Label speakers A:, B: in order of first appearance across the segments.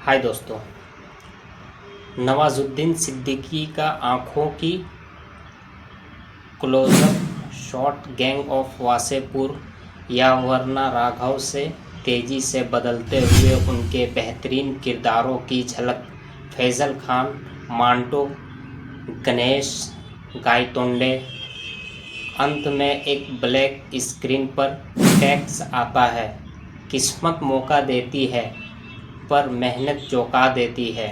A: हाय दोस्तों। नवाजुद्दीन सिद्दीकी का आंखों की close up shot gang of Wasseypur या वरना राघव से तेज़ी से बदलते हुए उनके बेहतरीन किरदारों की झलक। फैज़ल खान, मांटो, गणेश गायतोंडे। अंत में एक ब्लैक स्क्रीन पर टैक्स आता है। किस्मत मौका देती है पर मेहनत चौंका देती है।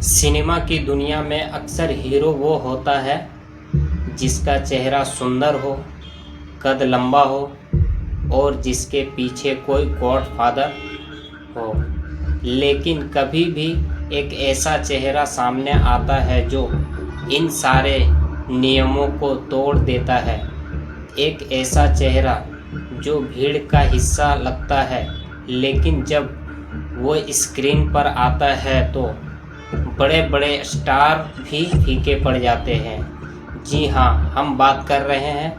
A: सिनेमा की दुनिया में अक्सर हीरो वो होता है जिसका चेहरा सुंदर हो, कद लंबा हो और जिसके पीछे कोई गॉडफादर हो। लेकिन कभी भी एक ऐसा चेहरा सामने आता है जो इन सारे नियमों को तोड़ देता है। एक ऐसा चेहरा जो भीड़ का हिस्सा लगता है, लेकिन जब वो स्क्रीन पर आता है तो बड़े बड़े स्टार भी फीके पड़ जाते हैं। जी हाँ, हम बात कर रहे हैं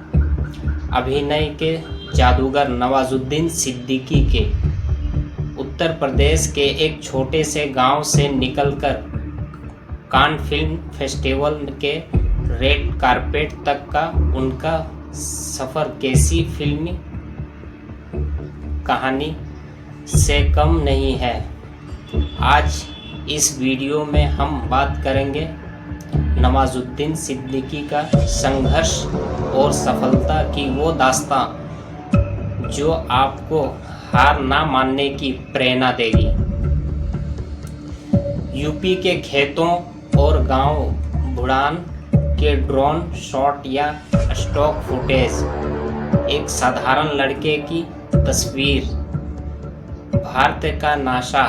A: अभिनय के जादूगर नवाजुद्दीन सिद्दीकी के। उत्तर प्रदेश के एक छोटे से गांव से निकलकर कान फिल्म फेस्टिवल के रेड कारपेट तक का उनका सफ़र कैसी फिल्मी कहानी से कम नहीं है। आज इस वीडियो में हम बात करेंगे नवाजुद्दीन सिद्दीकी का संघर्ष और सफलता की वो दास्तां जो आपको हार ना मानने की प्रेरणा देगी। यूपी के खेतों और गांव बुढ़ान के ड्रोन शॉट या स्टॉक फुटेज, एक साधारण लड़के की तस्वीर, भारत का नाशा,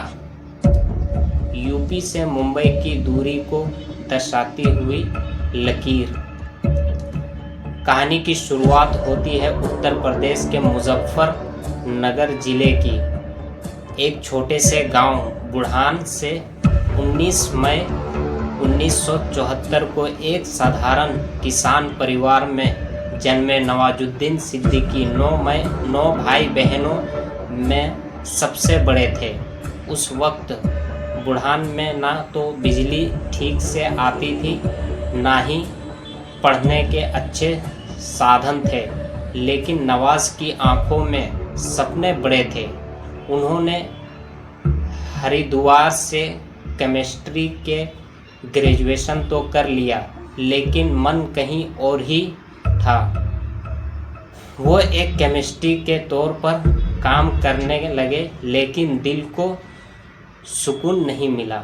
A: यूपी से मुंबई की दूरी को दर्शाती हुई लकीर। कहानी की शुरुआत होती है उत्तर प्रदेश के मुजफ्फरनगर जिले की एक छोटे से गांव बुढ़ान से। 19 मई 1974 को एक साधारण किसान परिवार में जन्मे नवाजुद्दीन सिद्दीकी 9 भाई बहनों में सबसे बड़े थे। उस वक्त बुढ़ान में ना तो बिजली ठीक से आती थी, ना ही पढ़ने के अच्छे साधन थे, लेकिन नवाज की आंखों में सपने बड़े थे। उन्होंने हरिद्वार से केमिस्ट्री के ग्रेजुएशन तो कर लिया, लेकिन मन कहीं और ही था। वो एक केमिस्ट्री के तौर पर काम करने लगे, लेकिन दिल को सुकून नहीं मिला।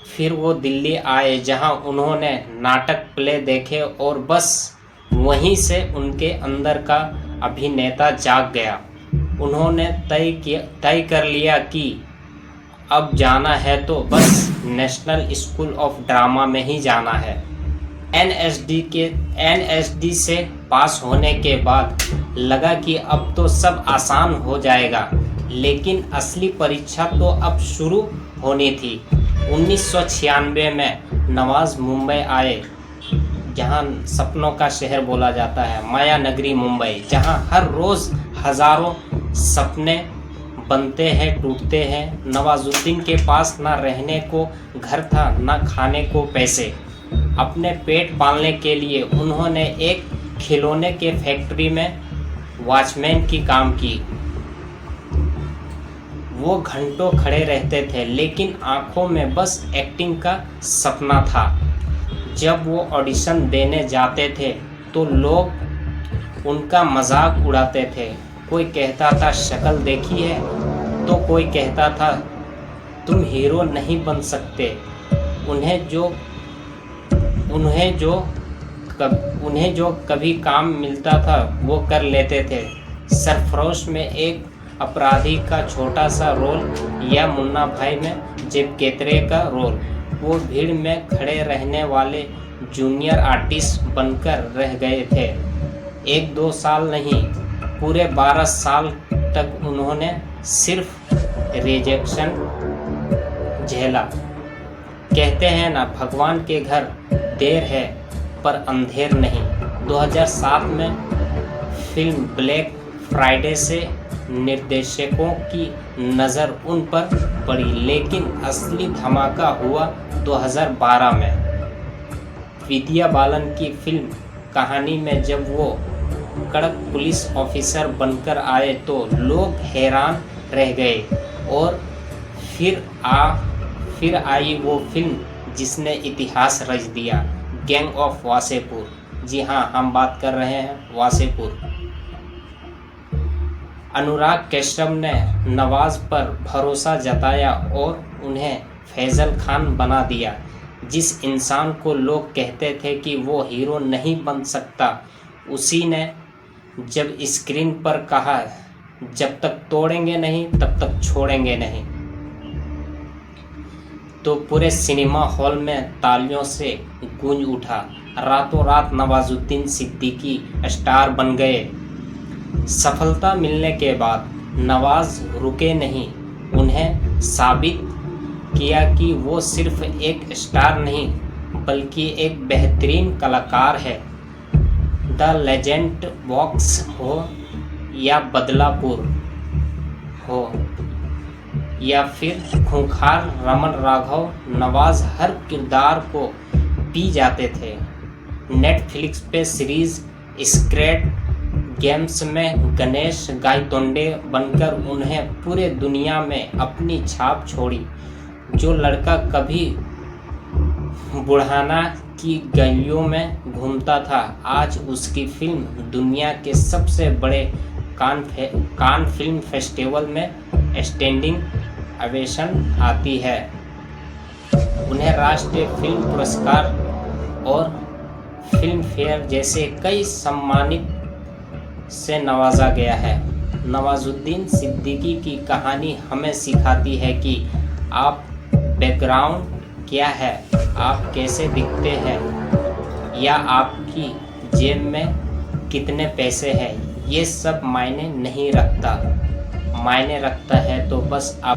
A: फिर वो दिल्ली आए, जहां उन्होंने नाटक प्ले देखे और बस वहीं से उनके अंदर का अभिनेता जाग गया। उन्होंने तय कर लिया कि अब जाना है तो बस नेशनल स्कूल ऑफ ड्रामा में ही जाना है। एनएसडी से पास होने के बाद लगा कि अब तो सब आसान हो जाएगा, लेकिन असली परीक्षा तो अब शुरू होनी थी। 1996 में नवाज मुंबई आए, जहां सपनों का शहर बोला जाता है, माया नगरी मुंबई, जहां हर रोज़ हज़ारों सपने बनते हैं, टूटते हैं। नवाजुद्दीन के पास ना रहने को घर था, ना खाने को पैसे। अपने पेट पालने के लिए उन्होंने एक खिलौने के फैक्ट्री में वॉचमैन की काम की। वो घंटों खड़े रहते थे, लेकिन आंखों में बस एक्टिंग का सपना था। जब वो ऑडिशन देने जाते थे तो लोग उनका मजाक उड़ाते थे। कोई कहता था शक्ल देखी है, तो कोई कहता था तुम हीरो नहीं बन सकते। उन्हें जो कभी काम मिलता था वो कर लेते थे। सरफरोश में एक अपराधी का छोटा सा रोल या मुन्ना भाई में जेब केतरे का रोल। वो भीड़ में खड़े रहने वाले जूनियर आर्टिस्ट बनकर रह गए थे। 1-2 साल नहीं, पूरे 12 साल तक उन्होंने सिर्फ रिजेक्शन झेला। कहते हैं ना, भगवान के घर देर है पर अंधेर नहीं। 2007 में फिल्म ब्लैक फ्राइडे से निर्देशकों की नज़र उन पर पड़ी, लेकिन असली धमाका हुआ 2012 में विद्या बालन की फिल्म कहानी में। जब वो कड़क पुलिस ऑफिसर बनकर आए तो लोग हैरान रह गए। और फिर आई वो फिल्म जिसने इतिहास रच दिया, गैंग ऑफ वासेपुर। जी हाँ, हम बात कर रहे हैं वासेपुर। अनुराग कश्यप ने नवाज पर भरोसा जताया और उन्हें फैजल खान बना दिया। जिस इंसान को लोग कहते थे कि वो हीरो नहीं बन सकता, उसी ने जब स्क्रीन पर कहा, जब तक तोड़ेंगे नहीं तब तक छोड़ेंगे नहीं, तो पूरे सिनेमा हॉल में तालियों से गूंज उठा। रातों रात नवाजुद्दीन सिद्दीकी स्टार बन गए। सफलता मिलने के बाद नवाज रुके नहीं, उन्हें साबित किया कि वो सिर्फ एक स्टार नहीं बल्कि एक बेहतरीन कलाकार है। द लेजेंड बॉक्स हो या बदलापुर हो या फिर खूंखार रमन राघव, नवाज हर किरदार को पी जाते थे। नेटफ्लिक्स पे सीरीज स्क्वेड गेम्स में गणेश गायतोंडे बनकर उन्हें पूरे दुनिया में अपनी छाप छोड़ी। जो लड़का कभी बुढ़ाना की गलियों में घूमता था, आज उसकी फिल्म दुनिया के सबसे बड़े कान फिल्म फेस्टिवल में स्टैंडिंग ओवेशन आती है। उन्हें राष्ट्रीय फिल्म पुरस्कार और फिल्म फेयर जैसे कई सम्मानित से नवाजा गया है। नवाजुद्दीन सिद्दीकी की कहानी हमें सिखाती है कि आप बैकग्राउंड क्या है, आप कैसे दिखते हैं, या आपकी जेब में कितने पैसे हैं, ये सब मायने नहीं रखता। मायने रखता है तो बस आप